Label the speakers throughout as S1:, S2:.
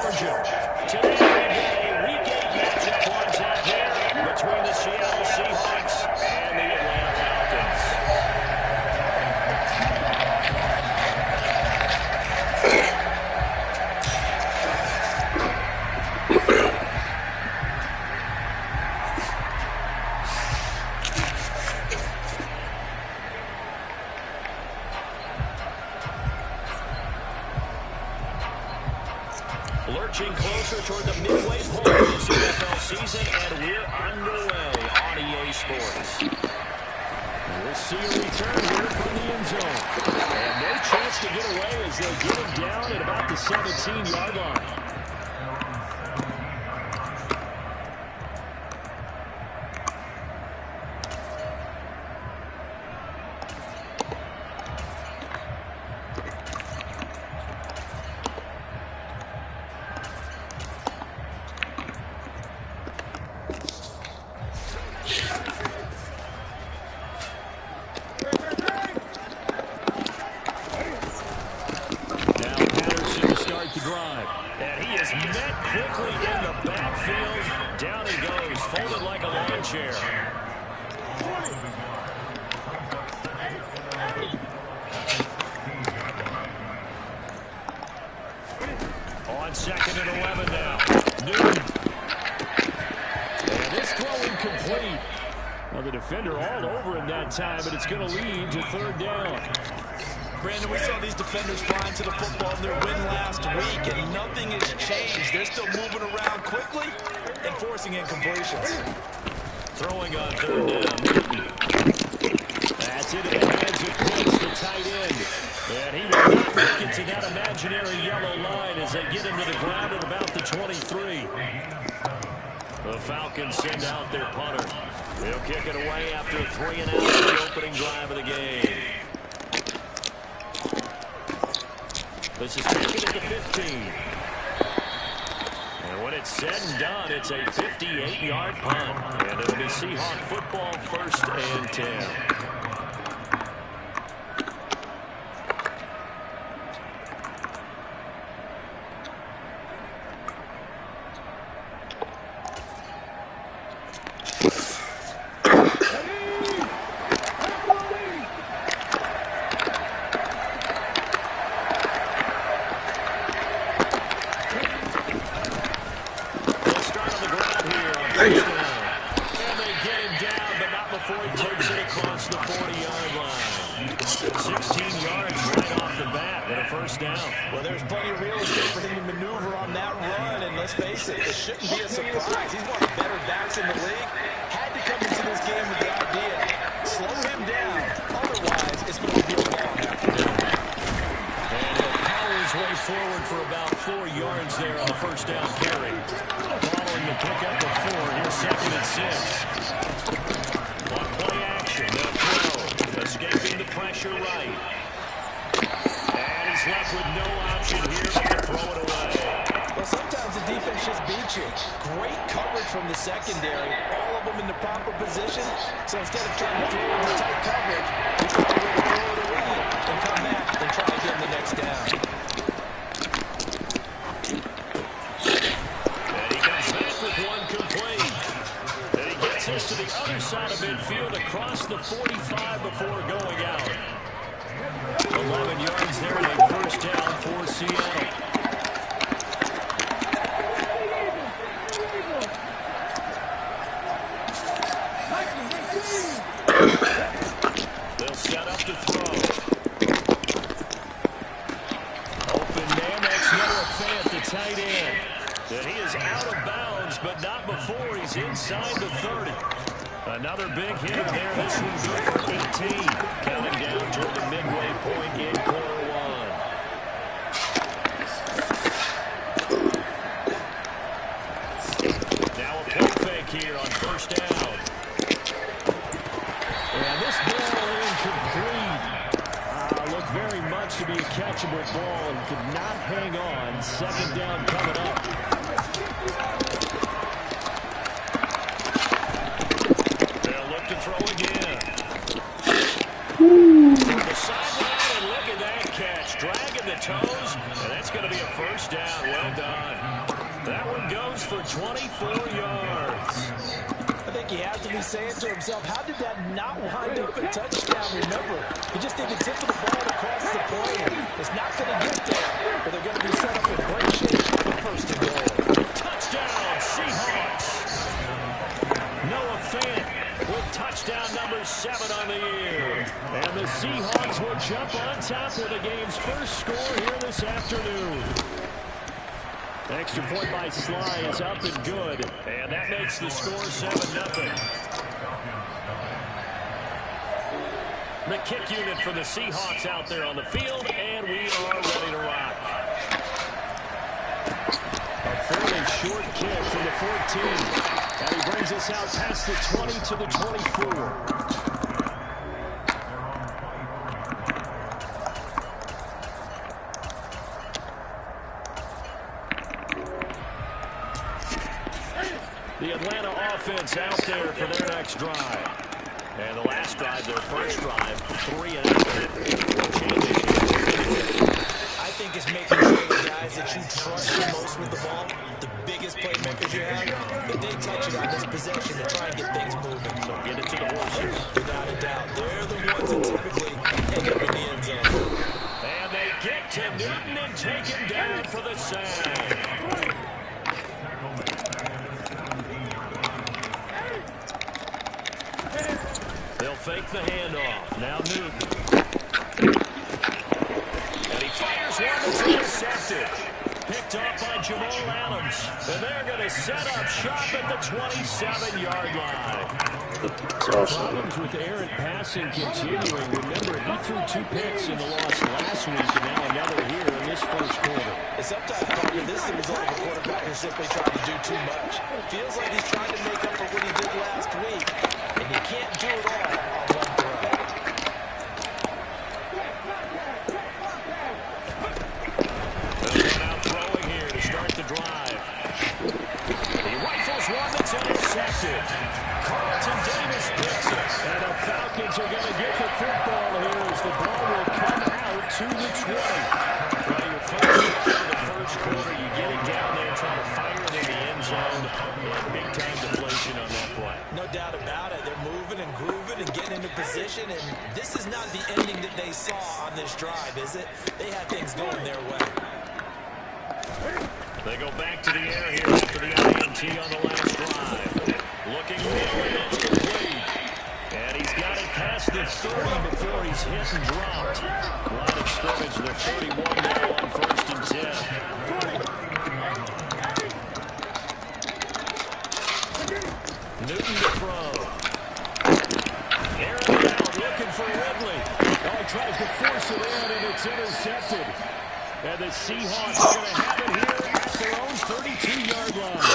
S1: Georgia. Today we get a Week 8 matchup on tap here between the Seattle Seahawks and the Atlanta Falcons. Lurching closer toward the midway point of this NFL season, and we're underway on EA Sports. We'll see a return here from the end zone. And no chance to get away as they get him down at about the 17-yard line. On 2nd and 11 now. Newton. And this throw incomplete. Well, the defender all over him that time, but it's going to lead to 3rd down.
S2: Brandon, we saw these defenders flying to the football in their win last week, and nothing has changed. They're still moving around quickly and forcing incompletions.
S1: Throwing on 3rd down. That's it in the hands of Pitts, the tight end. And he will not make it to that imaginary yellow line as they get him to the ground at about the 23. The Falcons send out their punter. They'll kick it away after a 3-and-out on the opening drive of the game. This is taken at the 15. And when it's said and done, it's a 58-yard punt. And it'll be Seahawk football, 1st and 10. And they get him down, but not before he takes it across the 40-yard line. 16 yards right off the bat and a 1st down.
S2: Well, there's plenty of real estate for him to maneuver on that run, and let's face it, it shouldn't be a surprise. He's one of the better backs in the league. Had to come into this game with the idea, slow him down. Otherwise, it's going to be a long afternoon.
S1: And he'll power his way forward for about 4 yards there on the 1st down carry. Following the pickup of 4, here's 2nd and 6. On play action, they'll throw. Escaping the pressure right. And he's left with no option here but to throw it away.
S2: Well, sometimes the defense just beats you. Great coverage from the secondary. All of them in the proper position. So instead of trying to throw into tight coverage, you find a way to throw it away and come back and try again the next down.
S1: To the other side of midfield across the 45 before going out. 11 yards there and a 1st down for Seattle. They'll set up to throw. Open man, that's Noah Fant, the tight end. And he is out of bounds, but not before he's inside the 30. Another big hitter there. This one good for 18. Counting down toward the midway point in quarter 1. Now a play fake here on 1st down. And this ball incomplete. Looked very much to be a catchable ball and could not hang on. 2nd down coming up. Throw again. From the sideline, and look at that catch. Dragging the toes, and that's going to be a 1st down. Well done. goes for 24 yards.
S2: I think he has to be saying to himself, how did that not wind up a touchdown? Remember, he just did the tip of the ball across the plane. It's not going to get there, but they're going to be set up in great shape for first and goal.
S1: Touchdown, Seahawks. Noah Fant with touchdown number 7 on the year. And the Seahawks will jump on top with the game's first score here this afternoon. Extra point by Sly is up and good. And that makes the score 7-0. The kick unit for the Seahawks out there on the field, and we are ready to rock. A fairly short kick from the 14. And he brings us out past the 20 to the 24. The Atlanta offense out there for their next drive. And the last drive, their first drive, 3 and out.
S2: I think it's making sure the guys that you trust the most with the ball, the biggest playmakers you have, that they touch it on this possession to try and get things moving.
S1: So get it to the horses.
S2: Without a doubt. They're the ones that typically end up in the end zone.
S1: And they get to Newton and take him down for the sack. They'll fake the handoff. Now Newton. And he fires one that's intercepted. Picked off by Jamal Adams. And they're going to set up shop at the 27-yard line. Problems with errant passing continuing. Remember, he threw 2 picks in the loss last week, and now another here in this first quarter.
S2: And sometimes, partner, this is the result of a quarterback who's simply trying to do too much. Feels like he's trying to make up for what he did last week, and he can't do it all on one throw.
S1: They'll run out throwing here to start the drive. He rifles one that's intercepted. Carlton Davis picks it. And the Falcons are going to get the football here as the ball will come out to the 20. Well, your first drive of the first quarter, you get it down there, trying to fire it in the end zone. And big-time deflation on that play.
S2: No doubt about it. They're moving and grooving and getting into position, and this is not the ending that they saw on this drive, is it? They had things going their way.
S1: They go back to the air here after the INT on the last drive. Looking forward, it's complete. And he's got it past the 30 before he's hit and dropped. Line of scrimmage, the 31 now on 1st and 10. Newton to throw. Airing it out, looking for Ridley. Oh, he tries to force it in, and it's intercepted. And the Seahawks are going to have it here at their own 32-yard line.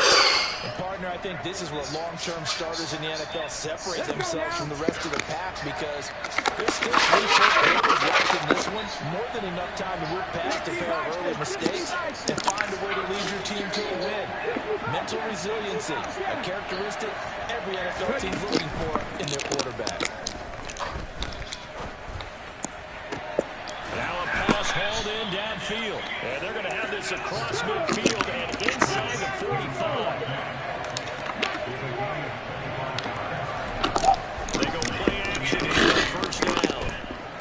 S2: And partner, I think this is what long-term starters in the NFL separate themselves from the rest of the pack, because there's still 3 full quarters left in this one. More than enough time to move past a pair of early mistakes and find a way to lead your team to a win. Mental resiliency, a characteristic every NFL team's looking for in their quarterback.
S1: Now a pass hauled in downfield. And they're going to have this across midfield and inside the 45. They go play action here on first down.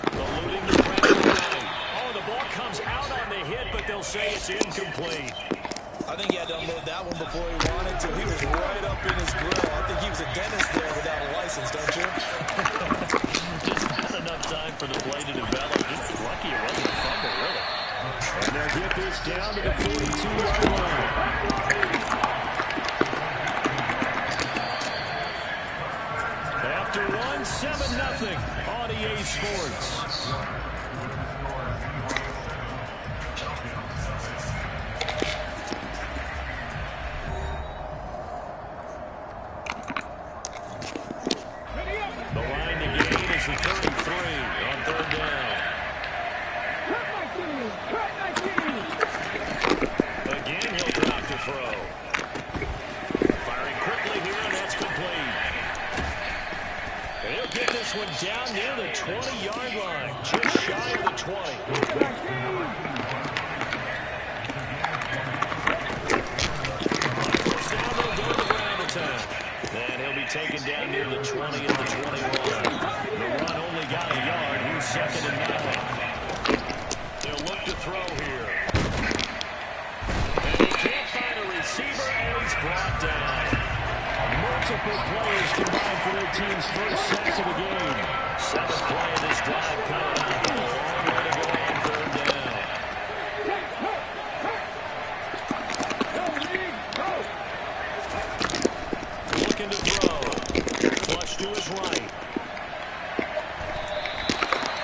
S1: Eluding the pressure line. Oh, the ball comes out on the hit, but they'll say it's incomplete.
S2: I think he had to unload that one before he wanted to. He was right up in his grill. I think he was a dentist there without a license, don't you?
S1: Just not enough time for the play to develop. Just lucky it wasn't a fumble, really. And they'll get this down to the 42-yard line. After one, 7-0 on EA Sports. The line to gain is the 33 on 3rd down. Again, he'll drop to throw. Firing quickly here, and that's complete. And he'll get this one down near the 20-yard line, just shy of the 20. taken down near the 20 at the 20 line. The run only got a yard. Here's 2nd and 9. They'll look to throw here. And he can't find a receiver, and he's brought down. Multiple players combined for their team's first sack of the game. 7th play of this drive coming up. A long way to go on 3rd down. Looking to throw. Flush to his right.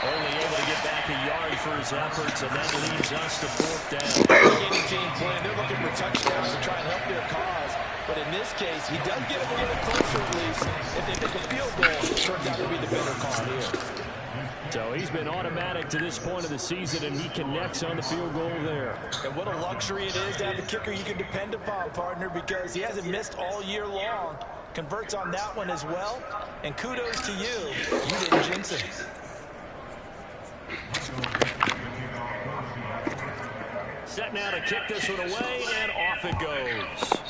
S1: Only able to get back a yard for his efforts, and that leaves us to 4th down.
S2: Any team playing, they're looking for touchdowns to try and help their cause. But in this case, he does get a little closer at least. If they make a field goal, it turns out to be the better call here.
S1: So he's been automatic to this point of the season, and he connects on the field goal there.
S2: And what a luxury it is to have a kicker you can depend upon, partner, because he hasn't missed all year long. Converts on that one as well. And kudos to you. You didn't jinx it.
S1: Set now to kick this one away, and off it goes.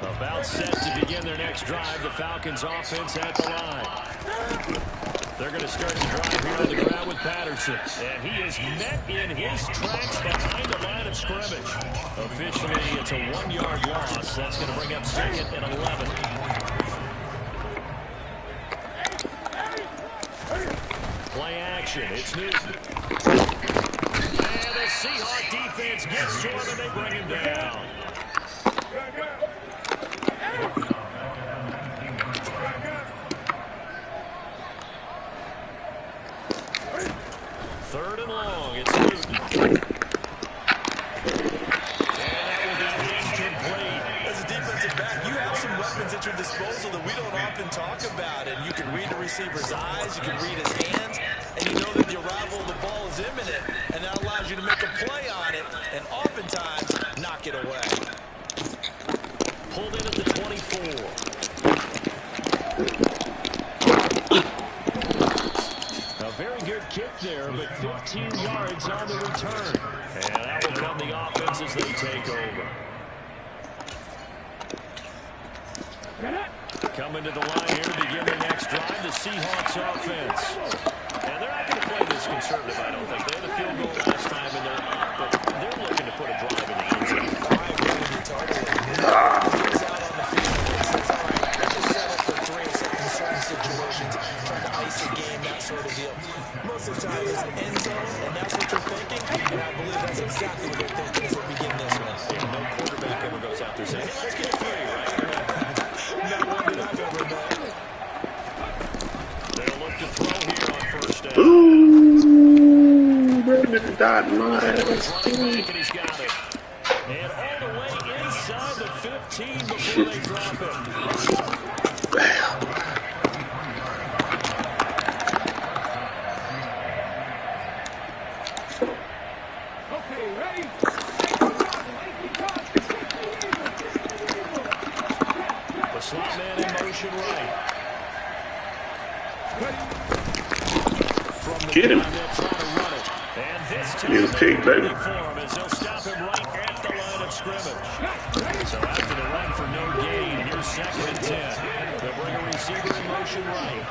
S1: About set to begin their next drive. The Falcons offense at the line. They're going to start the drive here on the ground with Patterson. And he is met in his tracks behind the line of scrimmage. Officially, it's a 1-yard loss. That's going to bring up 2nd and 11. Play action. It's Newton. And the Seahawk defense gets to him, and they bring him down. Third and long, it's Newton. And that will be incomplete.
S2: As a defensive back, you have some weapons at your disposal that we don't often talk about. And you can read the receiver's eyes, you can read his hands, and you know that your rival, the ball is imminent. And that allows you to make a play on it, and oftentimes knock it away.
S1: Pulled in at the 24. A very good kick there, but 15 yards on the return. And that will come the offense as they take over. Coming to the line here to begin their next drive, the Seahawks offense. And they're not going to play this conservative, I don't think. They had a field goal last time, and they're up, but they're looking to put a drive in the end zone.
S2: I agree with you totally. He's out on the field and says, all right, let's just settle for 3 in certain situations, trying to ice a game, that sort of deal. Most of the time, it's end zone, and that's what you're thinking, and I believe that's exactly what they're thinking as they begin this one.
S1: Yeah, no quarterback ever goes out there saying, hey, let's get 3, right?
S2: Not one that I've ever known.
S1: They'll look to throw here on 1st down.
S3: Ooh, that died in my ass.
S1: And he's got it. And all the way inside the 15 before they drop it.
S3: Bam.
S1: The slot man in motion right.
S3: Get him.
S1: And this time
S3: He's a pig, baby.
S1: as they'll stop him right at the line of scrimmage. So after the run for no gain, here's 2nd and 10. They'll bring a receiver in motion right.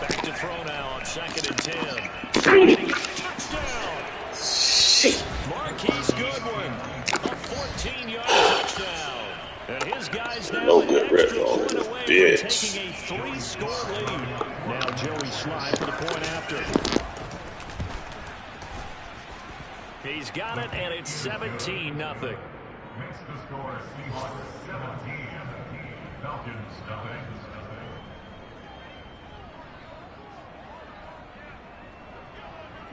S1: Back to throw now on 2nd and 10.
S3: Dang it.
S1: Touchdown.
S3: Shit.
S1: Marquise Goodwin, a 14-yard touchdown. And his guys now
S3: No
S1: an
S3: good red
S1: extra
S3: ball,
S1: point away
S3: bitch.
S1: from taking a 3-score lead. Now Joey Slide for the point after. He's got it, and it's 17-0.
S4: Makes the score Seahawks 17, Falcons nothing.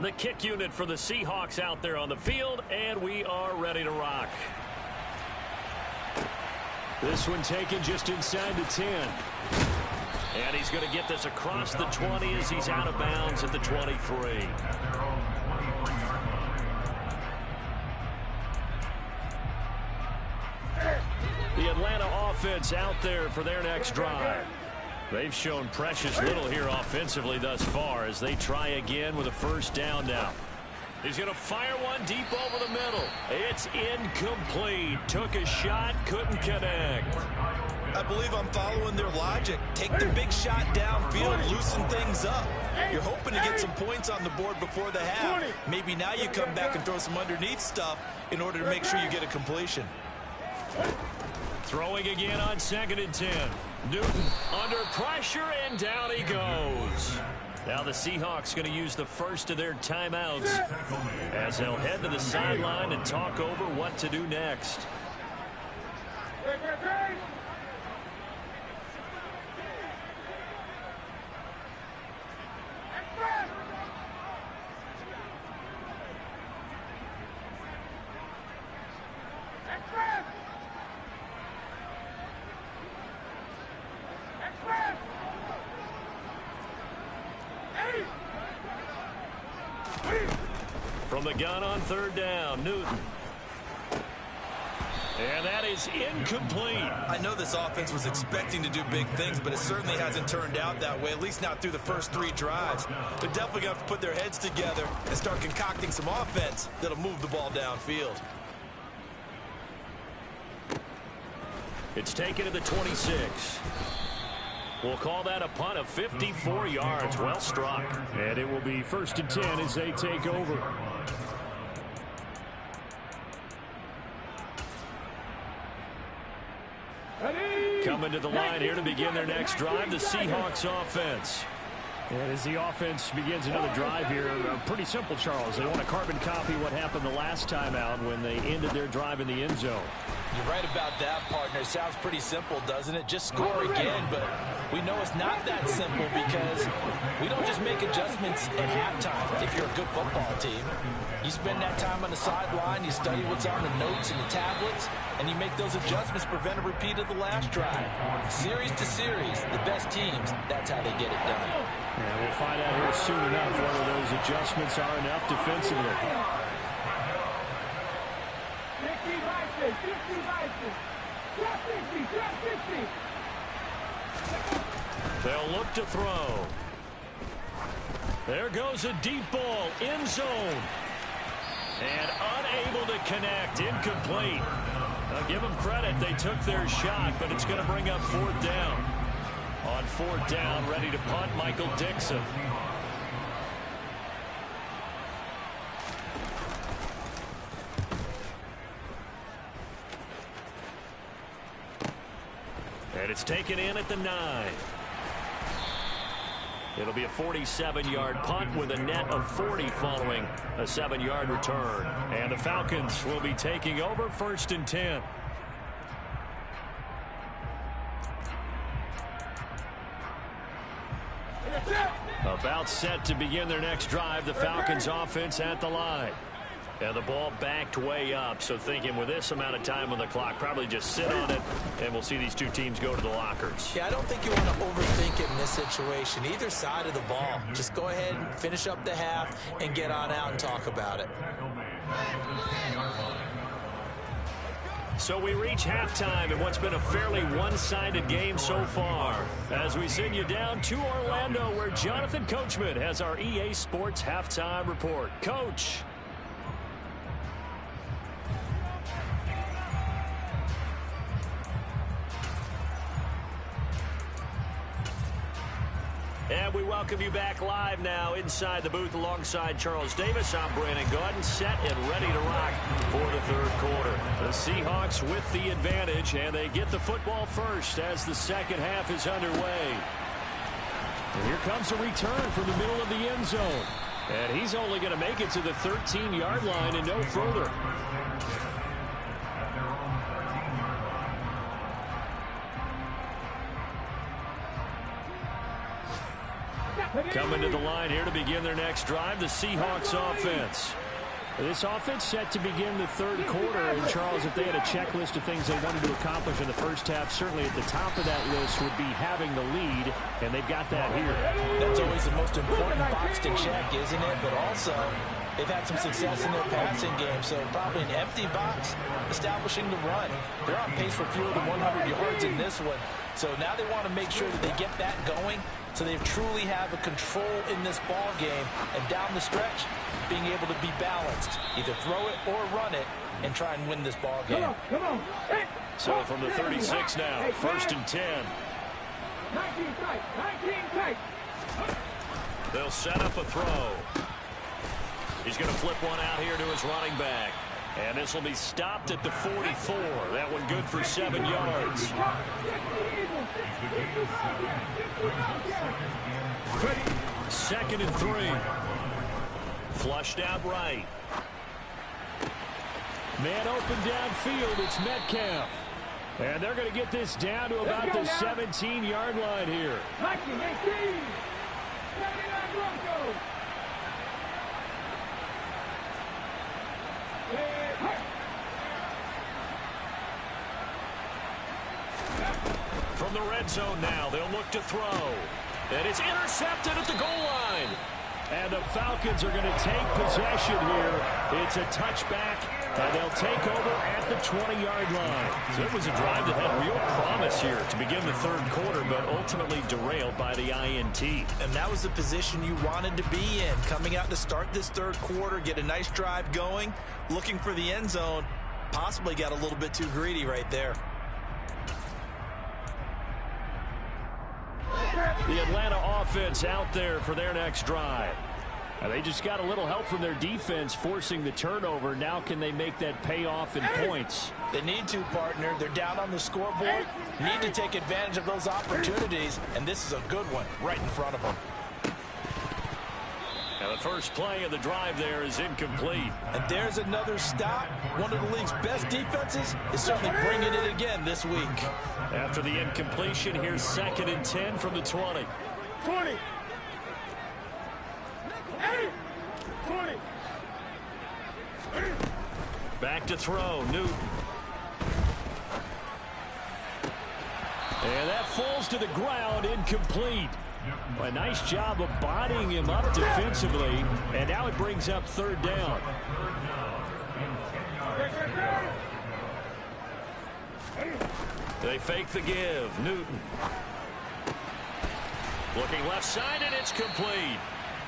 S1: The kick unit for the Seahawks out there on the field, and we are ready to rock. This one taken just inside the 10. And he's going to get this across the 20 as he's out of bounds at the 23. The offense out there for their next drive. They've shown precious little here offensively thus far as they try again with a first down now. He's going to fire one deep over the middle. It's incomplete. Took a shot, couldn't connect.
S2: I believe I'm following their logic. Take the big shot downfield, loosen things up. You're hoping to get some points on the board before the half. Maybe now you come back and throw some underneath stuff in order to make sure you get a completion.
S1: Throwing again on 2nd and 10. Newton under pressure, and down he goes. Now the Seahawks going to use the first of their timeouts as they'll head to the sideline and talk over what to do next. From the gun on 3rd down, Newton. And that is incomplete.
S2: I know this offense was expecting to do big things, but it certainly hasn't turned out that way, at least not through the first 3 drives. They're definitely going to have to put their heads together and start concocting some offense that'll move the ball downfield.
S1: It's taken to the 26. We'll call that a punt of 54 yards. Well struck. And it will be 1st and 10 as they take over. Coming to the line here to begin their next drive, the Seahawks offense. And as the offense begins another drive here, pretty simple, Charles. They want to carbon copy what happened the last time out when they ended their drive in the end zone.
S2: You're right about that, partner. It sounds pretty simple, doesn't it? Just score again, but we know it's not that simple because we don't just make adjustments at halftime if you're a good football team. You spend that time on the sideline, you study what's on the notes and the tablets, and you make those adjustments, prevent a repeat of the last drive. Series to series, the best teams, that's how they get it done.
S1: Yeah, we'll find out here soon enough whether those adjustments are enough defensively. They'll look to throw. There goes a deep ball, end zone. And unable to connect, incomplete. Now give them credit, they took their shot, but it's going to bring up 4th down. On 4th down, ready to punt, Michael Dixon. And it's taken in at the 9. It'll be a 47-yard punt with a net of 40 following a 7-yard return. And the Falcons will be taking over 1st and 10. About set to begin their next drive, the Falcons offense at the line. And the ball backed way up, so thinking with this amount of time on the clock, probably just sit on it, and we'll see these two teams go to the lockers.
S2: Yeah, I don't think you want to overthink it in this situation. Either side of the ball. Just go ahead and finish up the half and get on out and talk about it.
S1: So we reach halftime in what's been a fairly one-sided game so far. As we send you down to Orlando, where Jonathan Coachman has our EA Sports Halftime Report. Coach. And we welcome you back live now inside the booth alongside Charles Davis. I'm Brandon Gaudin, set and ready to rock for the 3rd quarter. The Seahawks with the advantage, and they get the football first as the 2nd half is underway. And here comes a return from the middle of the end zone. And he's only going to make it to the 13-yard line and no further. Coming to the line here to begin their next drive, the Seahawks offense. This offense set to begin the 3rd quarter. And, Charles, if they had a checklist of things they wanted to accomplish in the first half, certainly at the top of that list would be having the lead, and they've got that here.
S2: That's always the most important box to check, isn't it? But also, they've had some success in their passing game, so probably an empty box establishing the run. They're on pace for fewer than 100 yards in this one, so now they want to make sure that they get that going so they truly have a control in this ball game, and down the stretch, being able to be balanced, either throw it or run it, and try and win this ball game.
S3: Come on. Hey.
S1: So from the 36 now, 1st and 10.
S3: 19 tight.
S1: They'll set up a throw. He's going to flip one out here to his running back. And this will be stopped at the 44. That one good for 7 yards. 2nd and 3. Flushed out right. Man open downfield. It's Metcalf. And they're going to get this down to about the 17-yard line here. From the red zone now, they'll look to throw. And it's intercepted at the goal line. And the Falcons are going to take possession here. It's a touchback, and they'll take over at the 20-yard line. So it was a drive that had real promise here to begin the 3rd quarter, but ultimately derailed by the INT.
S2: And that was the position you wanted to be in, coming out to start this 3rd quarter, get a nice drive going, looking for the end zone. Possibly got a little bit too greedy right there.
S1: The Atlanta offense out there for their next drive. And they just got a little help from their defense forcing the turnover. Now can they make that pay off in points?
S2: They need to, partner. They're down on the scoreboard. Need to take advantage of those opportunities. And this is a good one right in front of them.
S1: And the first play of the drive there is incomplete.
S2: And there's another stop. One of the league's best defenses is certainly bringing it again this week.
S1: After the incompletion, here's 2nd and 10 from the 20.
S3: 20. 20.
S1: Back to throw, Newton. And that falls to the ground, incomplete. A nice job of bodying him up defensively, and now it brings up 3rd down. They fake the give. Newton. Looking left side, and it's complete.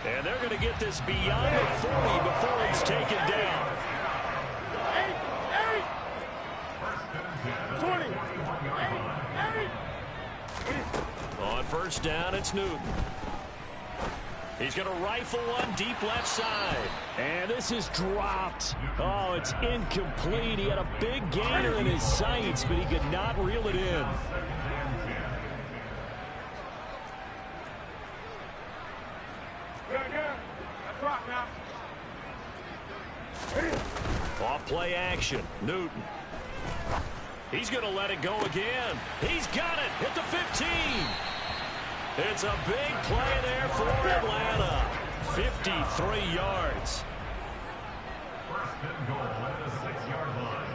S1: And they're going to get this beyond the 40 before it's taken down.
S3: 20.
S1: On 1st down, it's Newton. He's going to rifle one deep left side. And this is dropped. Oh, it's incomplete. He had a big gainer in his sights, but he could not reel it in. Off play action. Newton. He's going to let it go again. He's got it at the 15. It's a big play there for Atlanta. 53 yards.
S4: 1st and goal at the 6-yard line.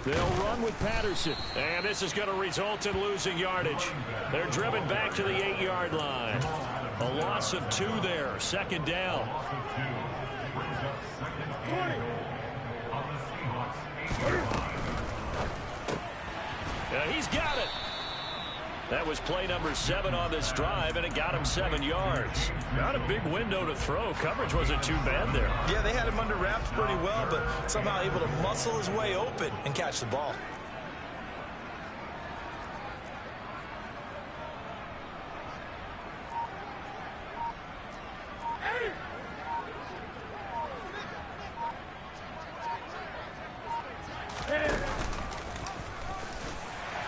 S1: They'll run with Patterson. And this is going to result in losing yardage. They're driven back to the 8-yard line. A loss of 2 there. 2nd down. He's got it. That was play number 7 on this drive, and it got him 7 yards. Not a big window to throw. Coverage wasn't too bad there.
S2: Yeah, they had him under wraps pretty well, but somehow able to muscle his way open and catch the ball.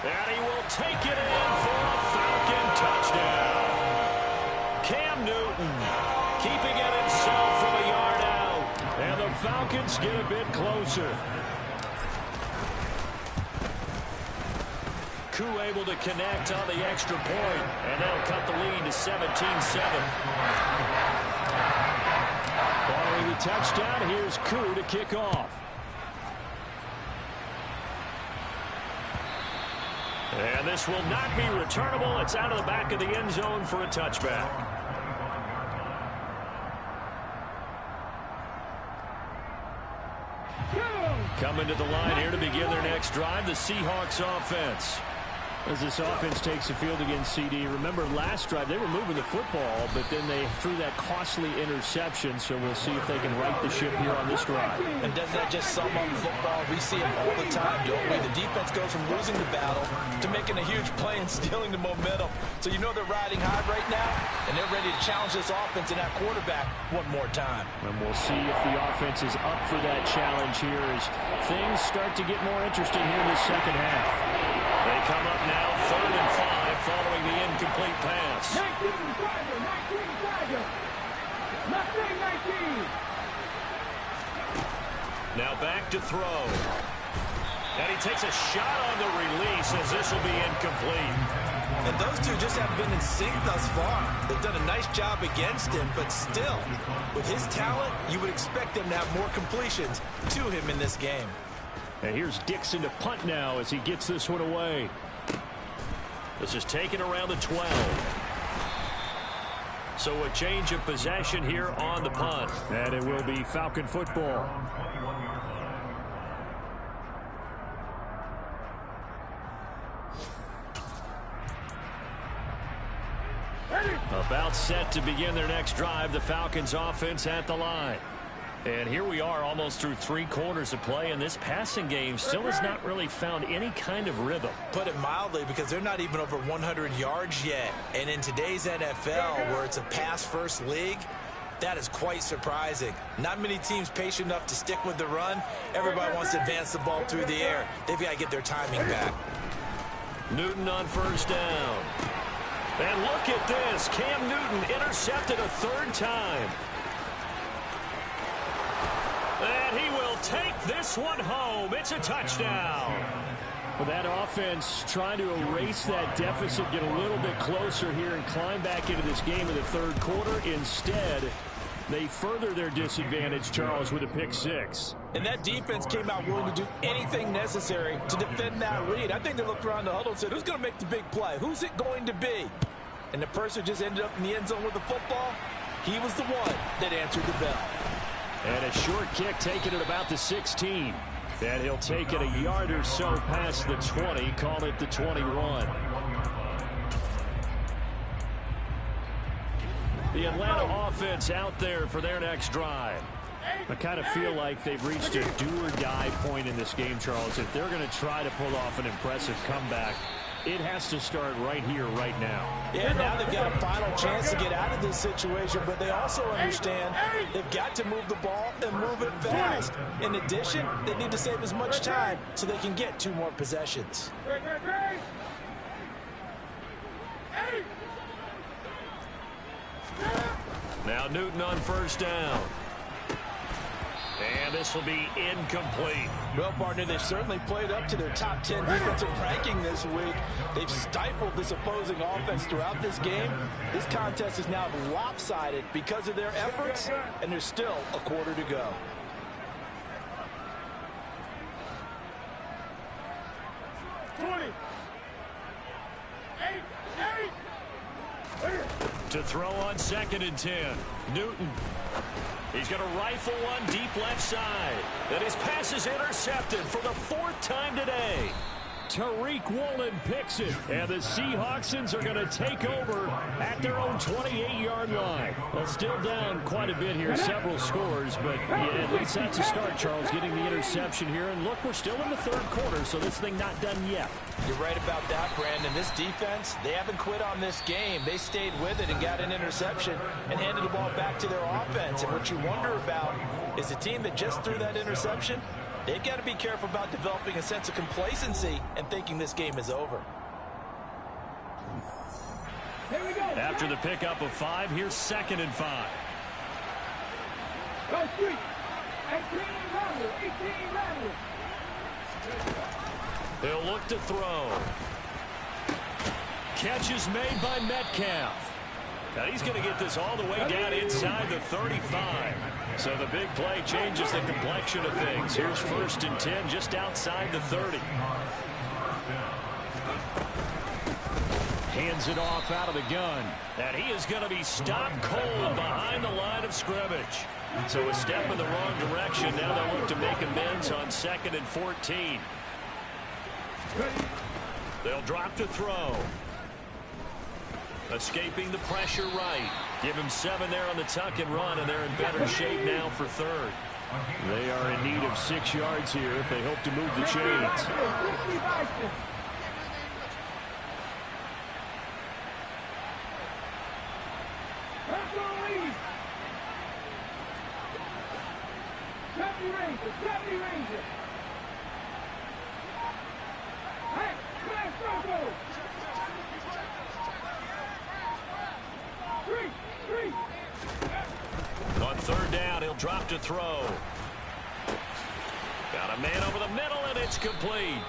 S1: And he will take it in for a Falcon touchdown. Cam Newton keeping it himself from a yard out. And the Falcons get a bit closer. Koo able to connect on the extra point, and that'll cut the lead to 17-7. Following the touchdown, here's Koo to kick off. And this will not be returnable. It's out of the back of the end zone for a touchback. Coming to the line here to begin their next drive, the Seahawks offense. As this offense takes the field against CD, remember last drive they were moving the football, but then they threw that costly interception, so we'll see if they can right the ship here on this drive.
S2: And doesn't that just sum up football? We see it all the time, don't we? The defense goes from losing the battle to making a huge play and stealing the momentum. So you know they're riding high right now, and they're ready to challenge this offense and that quarterback one more time.
S1: And we'll see if the offense is up for that challenge here as things start to get more interesting here in the second half. They come up now, 3rd and 5, following the incomplete pass.
S5: 19 Tiger. 19.
S1: Now back to throw. And he takes a shot on the release as this will be incomplete.
S2: And those two just haven't been in sync thus far. They've done a nice job against him, but still, with his talent, you would expect them to have more completions to him in this game.
S1: And here's Dixon to punt now as he gets this one away. This is taken around the 12. So a change of possession here on the punt. And it will be Falcon football. About set to begin their next drive, the Falcons offense at the line. And here we are almost through 3 quarters of play, and this passing game still has not really found any kind of rhythm.
S2: Put it mildly, because they're not even over 100 yards yet. And in today's NFL, where it's a pass-first league, that is quite surprising. Not many teams patient enough to stick with the run. Everybody wants to advance the ball through the air. They've got to get their timing back.
S1: Newton on 1st down. And look at this. Cam Newton intercepted a 3rd time. And he will take this one home. It's a touchdown. Well, that offense trying to erase that deficit, get a little bit closer here and climb back into this game in the 3rd quarter. Instead, they further their disadvantage, Charles, with a pick 6.
S2: And that defense came out willing to do anything necessary to defend that lead. I think they looked around the huddle and said, who's going to make the big play? Who's it going to be? And the person just ended up in the end zone with the football. He was the one that answered the bell.
S1: And a short kick taken at about the 16. And he'll take it a yard or so past the 20, call it the 21. The Atlanta offense out there for their next drive. I kind of feel like they've reached a do-or-die point in this game, Charles. If they're going to try to pull off an impressive comeback, it has to start right here, right now.
S2: Yeah, now they've got a final chance to get out of this situation, but they also understand they've got to move the ball and move it fast. In addition, they need to save as much time so they can get 2 more possessions.
S1: Now Newton on 1st down. And this will be incomplete.
S2: Well, partner, they've certainly played up to their top 10 defensive ranking this week. They've stifled this opposing offense throughout this game. This contest is now lopsided because of their efforts, and there's still a quarter to go.
S1: To throw on 2nd and 10. Newton. He's going to rifle one deep left side. And his pass is intercepted for the 4th time today. Tariq Woolen picks it. And the Seahawksons are going to take over at their own 28-yard line. Well, still down quite a bit here, several scores. But yeah, at least that's a start, Charles, getting the interception here. And look, we're still in the 3rd quarter, so this thing not done yet.
S2: You're right about that, Brandon. This defense, they haven't quit on this game. They stayed with it and got an interception and handed the ball back to their offense. And what you wonder about is the team that just threw that interception, they've got to be careful about developing a sense of complacency and thinking this game is over.
S1: After the pickup of 5, here's 2nd and 5.
S5: Go street. 18 level.
S1: He'll look to throw. Catch is made by Metcalf. Now he's going to get this all the way down inside the 35. So the big play changes the complexion of things. Here's 1st and 10 just outside the 30. Hands it off out of the gun. And he is going to be stopped cold behind the line of scrimmage. So a step in the wrong direction. Now they'll look to make amends on 2nd and 14. They'll drop to throw. Escaping the pressure right. Give him 7 there on the tuck and run, and they're in better shape now for 3rd. They are in need of 6 yards here if they hope to move the chains. On 3rd down, he'll drop to throw. Got a man over the middle, and it's complete.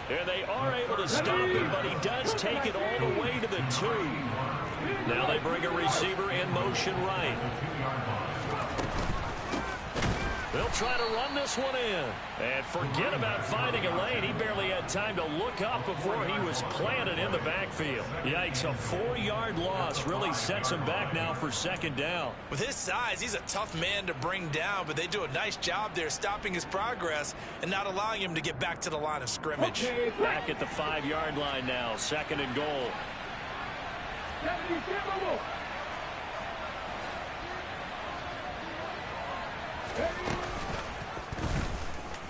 S1: And they are able to stop him, but he does take it all the way to the 2. Now they bring a receiver in motion right. They'll try to run this one in. And forget about finding a lane. He barely had time to look up before he was planted in the backfield. Yikes, a 4-yard loss really sets him back now for 2nd down.
S2: With his size, he's a tough man to bring down, but they do a nice job there stopping his progress and not allowing him to get back to the line of scrimmage.
S1: Back at the 5-yard line now, 2nd and goal.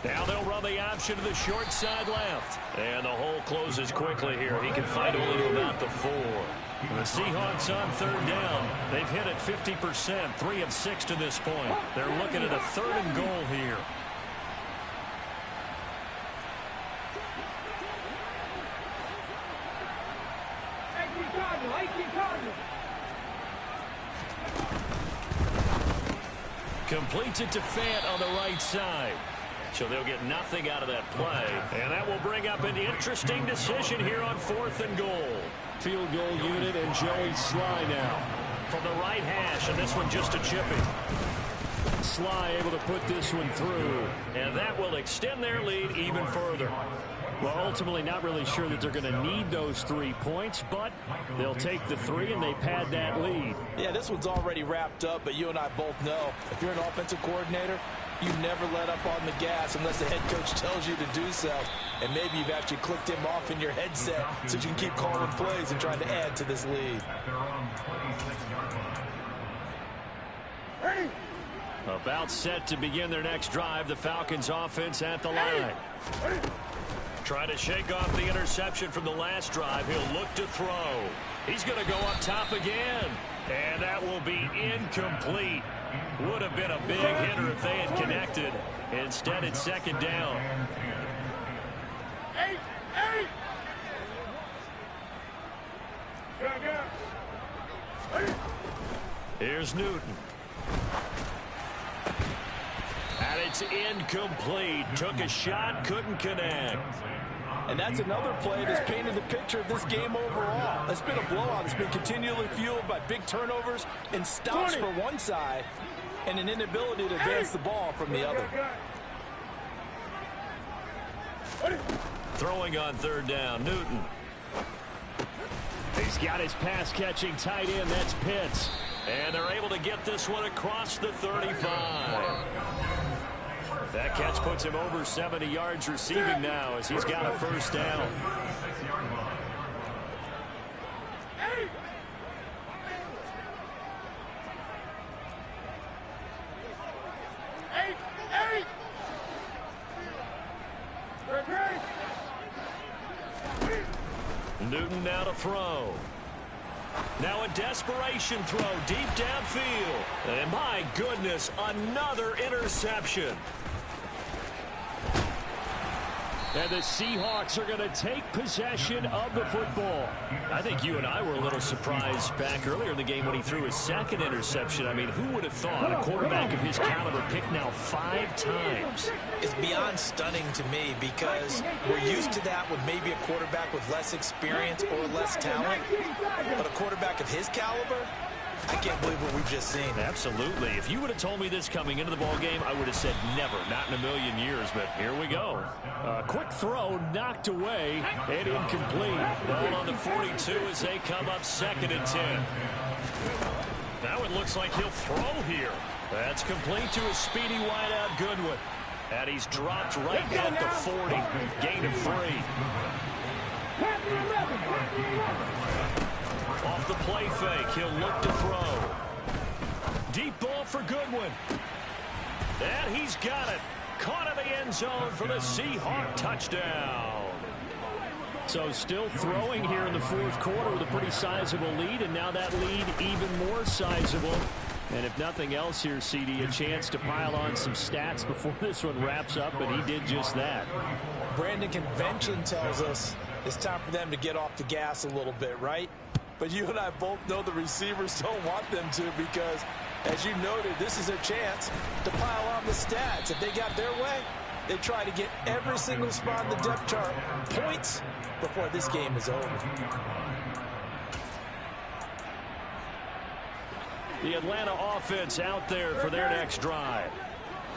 S1: Now they'll run the option to the short side left. And the hole closes quickly here. He can fight only to about the 4. The Seahawks on 3rd down. They've hit it 50%, 3 of 6 to this point. They're looking at a 3rd and goal here. Completes it to Fant on the right side. So they'll get nothing out of that play. And that will bring up an interesting decision here on 4th and goal. Field goal unit and Joey Sly now. From the right hash, and this one just a chipping. Sly able to put this one through. And that will extend their lead even further. Well, ultimately not really sure that they're going to need those 3 points, but they'll take the 3 and they pad that lead.
S2: Yeah, this one's already wrapped up, but you and I both know if you're an offensive coordinator, you never let up on the gas unless the head coach tells you to do so. And maybe you've actually clicked him off in your headset so you can keep calling plays and trying to add to this lead.
S1: About set to begin their next drive, the Falcons offense at the line. Trying to shake off the interception from the last drive. He'll look to throw. He's going to go up top again. And that will be incomplete. Would have been a big hitter if they had connected. Instead, it's 2nd down. Here's Newton. And it's incomplete. Took a shot, couldn't connect.
S2: And that's another play that's painted the picture of this game overall. It's been a blowout. It's been continually fueled by big turnovers and stops for one side and an inability to advance the ball from the other.
S1: Throwing on 3rd down, Newton. He's got his pass-catching tight end. That's Pitts. And they're able to get this one across the 35. That catch puts him over 70 yards receiving now as he's got a 1st down. Newton now to throw. Now a desperation throw deep downfield. And my goodness, another interception. And the Seahawks are going to take possession of the football. I think you and I were a little surprised back earlier in the game when he threw his 2nd interception. I mean, who would have thought a quarterback of his caliber picked now 5 times?
S2: It's beyond stunning to me because we're used to that with maybe a quarterback with less experience or less talent. But a quarterback of his caliber, I can't believe what we've just seen.
S1: Absolutely. If you would have told me this coming into the ball game, I would have said never, not in a million years, but here we go. Quick throw, knocked away, and incomplete. Ball on the 42 as they come up 2nd and 10. Now it looks like he'll throw here. That's complete to a speedy wideout Goodwin. And he's dropped right at the 40. Gain of 3. Off the play fake, he'll look to throw. Deep ball for Goodwin. And he's got it. Caught in the end zone for the Seahawk touchdown. So still throwing here in the 4th quarter with a pretty sizable lead, and now that lead even more sizable. And if nothing else here, CD, a chance to pile on some stats before this one wraps up, and he did just that.
S2: Brandon, convention tells us it's time for them to get off the gas a little bit, right? But you and I both know the receivers don't want them to, because, as you noted, this is their chance to pile on the stats. If they got their way, they try to get every single spot in the depth chart points before this game is over.
S1: The Atlanta offense out there for their next drive.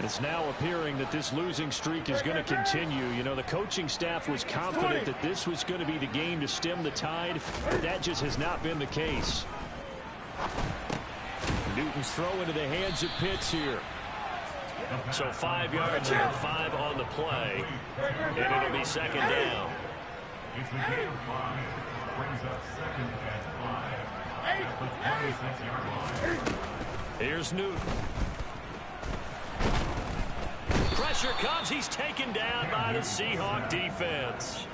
S1: It's now appearing that this losing streak is going to continue. You know, the coaching staff was confident that this was going to be the game to stem the tide, but that just has not been the case. Newton's throw into the hands of Pitts here. So 5 yards here, 5 on the play, and it'll be 2nd down.
S4: It's the game of 5. Brings up 2nd and 5. At the 26-yard line.
S1: Here's Newton. Pressure comes. He's taken down by the Seahawk defense.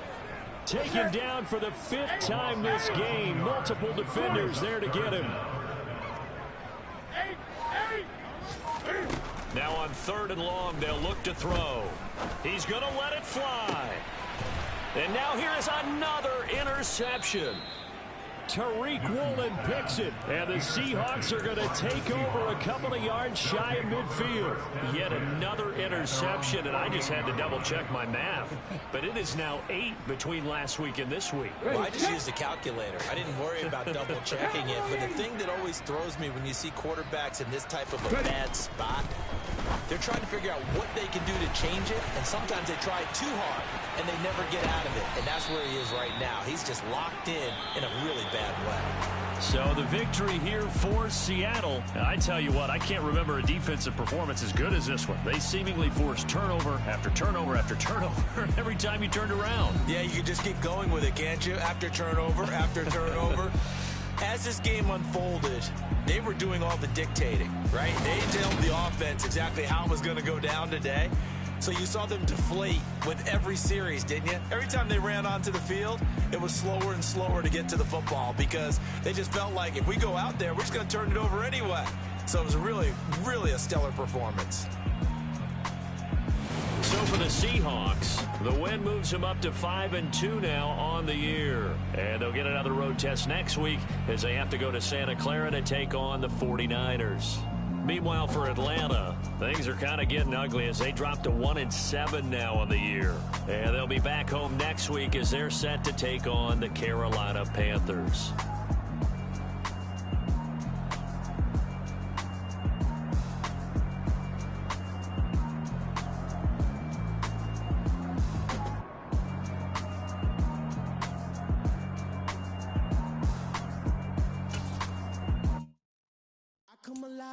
S1: Taken down for the 5th time this game. Multiple defenders there to get him. Now on 3rd and long, they'll look to throw. He's going to let it fly. And now here is another interception. Tariq Woolen picks it, and the Seahawks are going to take over a couple of yards shy of midfield. Yet another interception, and I just had to double-check my math. But it is now 8 between last week and this week.
S2: Well, I just used a calculator. I didn't worry about double-checking it. But the thing that always throws me when you see quarterbacks in this type of a bad spot, they're trying to figure out what they can do to change it, and sometimes they try too hard, and they never get out of it. And that's where he is right now. He's just locked in a really bad way.
S1: So the victory here for Seattle. And I tell you what, I can't remember a defensive performance as good as this one. They seemingly forced turnover after turnover after turnover every time you turned around.
S2: Yeah, you can just keep going with it, can't you? After turnover, after turnover. As this game unfolded, they were doing all the dictating, right? They told the offense exactly how it was going to go down today. So you saw them deflate with every series, didn't you? Every time they ran onto the field, it was slower and slower to get to the football because they just felt like if we go out there, we're just going to turn it over anyway. So it was really, really a stellar performance.
S1: So for the Seahawks, the win moves them up to 5-2 now on the year. And they'll get another road test next week as they have to go to Santa Clara to take on the 49ers. Meanwhile, for Atlanta, things are kind of getting ugly as they drop to 1-7 now on the year. And they'll be back home next week as they're set to take on the Carolina Panthers.